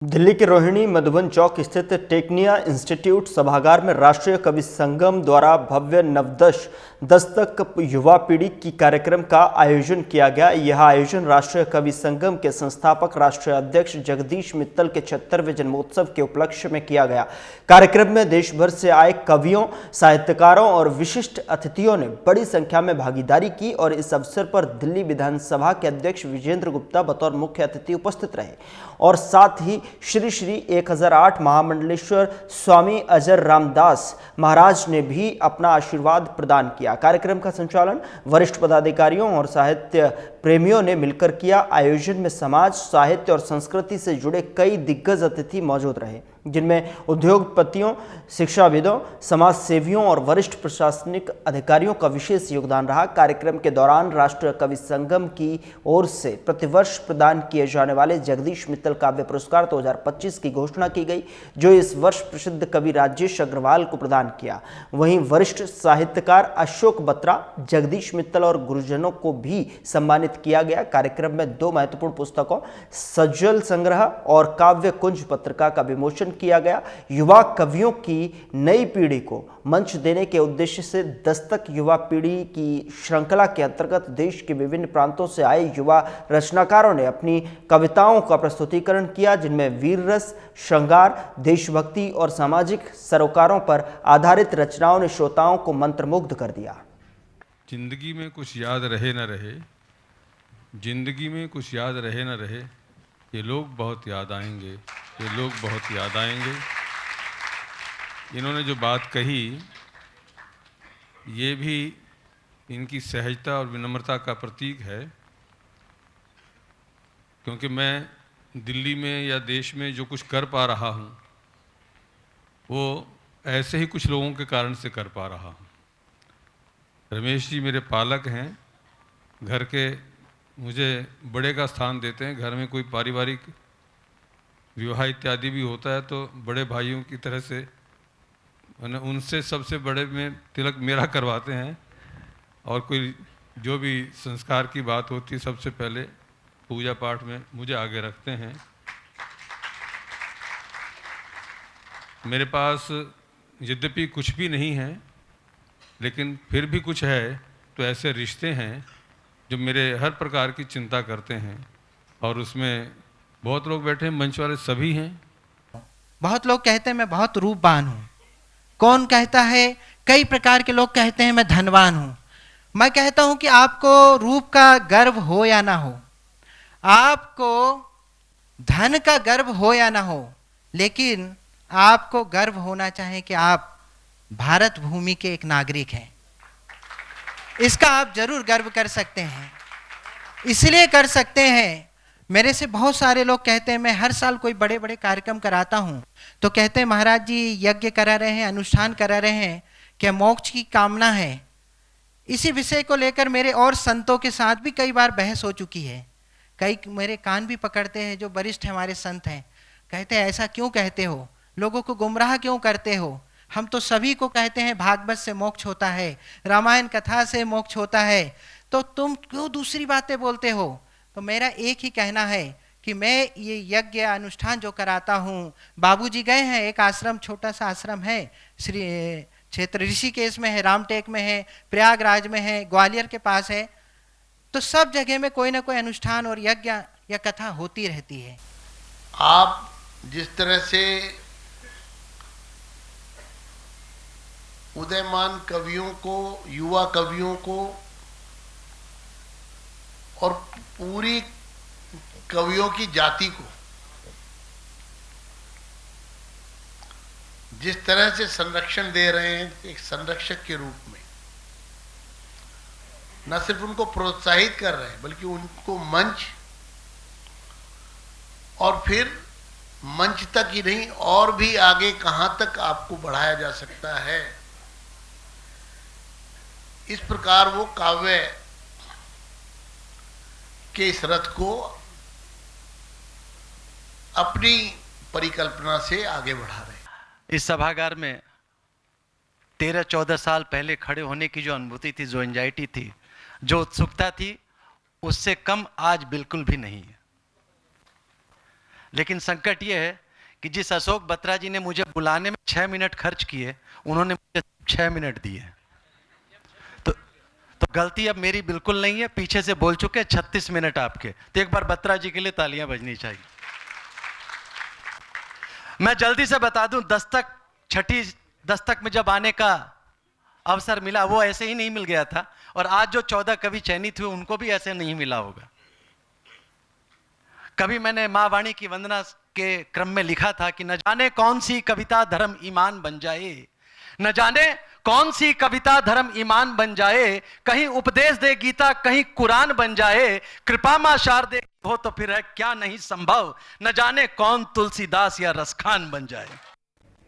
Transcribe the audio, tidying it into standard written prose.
दिल्ली के रोहिणी मधुबन चौक स्थित टेक्निया इंस्टीट्यूट सभागार में राष्ट्रीय कवि संगम द्वारा भव्य नवदश दस्तक युवा पीढ़ी की कार्यक्रम का आयोजन किया गया। यह आयोजन राष्ट्रीय कवि संगम के संस्थापक राष्ट्रीय अध्यक्ष जगदीश मित्तल के 76वें जन्मोत्सव के उपलक्ष्य में किया गया। कार्यक्रम में देश भर से आए कवियों, साहित्यकारों और विशिष्ट अतिथियों ने बड़ी संख्या में भागीदारी की और इस अवसर पर दिल्ली विधानसभा के अध्यक्ष विजेंद्र गुप्ता बतौर मुख्य अतिथि उपस्थित रहे और साथ ही श्री श्री 1008 महामंडलेश्वर स्वामी अजर रामदास महाराज ने भी अपना आशीर्वाद प्रदान किया। कार्यक्रम का संचालन वरिष्ठ पदाधिकारियों और साहित्य प्रेमियों ने मिलकर किया। आयोजन में समाज, साहित्य और संस्कृति से जुड़े कई दिग्गज अतिथि मौजूद रहे, जिनमें उद्योगपतियों, शिक्षाविदों, समाज सेवियों और वरिष्ठ प्रशासनिक अधिकारियों का विशेष योगदान रहा। कार्यक्रम के दौरान राष्ट्रीय कवि संगम की ओर से प्रतिवर्ष प्रदान किए जाने वाले जगदीश मित्तल काव्य पुरस्कार 2025 की घोषणा की गई, जो इस वर्ष प्रसिद्ध कवि राजेश अग्रवाल को प्रदान किया। वहीं वरिष्ठ साहित्यकार अशोक बत्रा, जगदीश मित्तल और गुरुजनों को भी सम्मानित किया गया। कार्यक्रम में 2 महत्वपूर्ण पुस्तकों, सज्जल संग्रह और काव्य कुंज पत्रिका का विमोचन किया गया। युवा कवियों की नई पीढ़ी को मंच देने के उद्देश्य से दस्तक युवा पीढ़ी की श्रृंखला के अंतर्गत देश के विभिन्न प्रांतों से आए युवा रचनाकारों ने अपनी कविताओं का प्रस्तुतिकरण किया, जिनमें वीर रस, श्रृंगार, देशभक्ति और सामाजिक सरोकारों पर आधारित रचनाओं ने श्रोताओं को मंत्रमुग्ध कर दिया। जिंदगी में कुछ याद रहे न रहे, जिंदगी में कुछ याद रहे न रहे, ये लोग बहुत याद आएंगे, ये लोग बहुत याद आएंगे। इन्होंने जो बात कही, ये भी इनकी सहजता और विनम्रता का प्रतीक है, क्योंकि मैं दिल्ली में या देश में जो कुछ कर पा रहा हूँ, वो ऐसे ही कुछ लोगों के कारण से कर पा रहा हूँ। रमेश जी मेरे पालक हैं, घर के मुझे बड़े का स्थान देते हैं। घर में कोई पारिवारिक विवाह इत्यादि भी होता है तो बड़े भाइयों की तरह से उनसे सबसे बड़े में तिलक मेरा करवाते हैं, और कोई जो भी संस्कार की बात होती है सबसे पहले पूजा पाठ में मुझे आगे रखते हैं। मेरे पास यद्यपि कुछ भी नहीं है, लेकिन फिर भी कुछ है, तो ऐसे रिश्ते हैं जो मेरे हर प्रकार की चिंता करते हैं, और उसमें बहुत लोग बैठे हैं, मंच वाले सभी हैं। बहुत लोग कहते हैं मैं बहुत रूपवान हूँ, कौन कहता है, कई प्रकार के लोग कहते हैं मैं धनवान हूँ। मैं कहता हूँ कि आपको रूप का गर्व हो या ना हो, आपको धन का गर्व हो या ना हो, लेकिन आपको गर्व होना चाहिए कि आप भारत भूमि के एक नागरिक हैं। इसका आप जरूर गर्व कर सकते हैं। इसलिए कर सकते हैं, मेरे से बहुत सारे लोग कहते हैं, मैं हर साल कोई बड़े बड़े कार्यक्रम कराता हूं तो कहते हैं महाराज जी यज्ञ करा रहे हैं, अनुष्ठान करा रहे हैं, क्या मोक्ष की कामना है? इसी विषय को लेकर मेरे और संतों के साथ भी कई बार बहस हो चुकी है। कई मेरे कान भी पकड़ते हैं, जो वरिष्ठ हमारे संत हैं, कहते हैं ऐसा क्यों कहते हो, लोगों को गुमराह क्यों करते हो? हम तो सभी को कहते हैं भागवत से मोक्ष होता है, रामायण कथा से मोक्ष होता है, तो तुम क्यों दूसरी बातें बोलते हो? तो मेरा एक ही कहना है कि मैं ये यज्ञ अनुष्ठान जो कराता हूँ, बाबूजी गए हैं, एक आश्रम, छोटा सा आश्रम है, श्री क्षेत्र ऋषिकेश में है, रामटेक में है, प्रयागराज में है, ग्वालियर के पास है, तो सब जगह में कोई ना कोई अनुष्ठान और यज्ञ या कथा होती रहती है। आप जिस तरह से उदयमान कवियों को, युवा कवियों को और पूरी कवियों की जाति को जिस तरह से संरक्षण दे रहे हैं, एक संरक्षक के रूप में न सिर्फ उनको प्रोत्साहित कर रहे हैं, बल्कि उनको मंच, और फिर मंच तक ही नहीं, और भी आगे कहां तक आपको बढ़ाया जा सकता है, इस प्रकार वो काव्य के इस रथ को अपनी परिकल्पना से आगे बढ़ा रहे हैं। इस सभागार में 13-14 साल पहले खड़े होने की जो अनुभूति थी, जो एंजाइटी थी, जो उत्सुकता थी, उससे कम आज बिल्कुल भी नहीं है। लेकिन संकट ये है कि जिस अशोक बत्रा जी ने मुझे बुलाने में 6 मिनट खर्च किए, उन्होंने मुझे 6 मिनट दिए। तो गलती अब मेरी बिल्कुल नहीं है, पीछे से बोल चुके 36 मिनट आपके। तो एक बार बत्रा जी के लिए तालियां बजनी चाहिए। मैं जल्दी से बता दूं, दस्तक, छठी दस्तक में जब आने का अवसर मिला, वो ऐसे ही नहीं मिल गया था, और आज जो 14 कवि चयनित हुए उनको भी ऐसे नहीं मिला होगा। कभी मैंने माँ वाणी की वंदना के क्रम में लिखा था कि न जाने कौन सी कविता धर्म ईमान बन जाए, न जाने कौन सी कविता धर्म ईमान बन जाए, कहीं उपदेश दे गीता, कहीं कुरान बन जाए, कृपा मां शारदे हो तो फिर है क्या नहीं संभव, न जाने कौन तुलसीदास या रसखान बन जाए।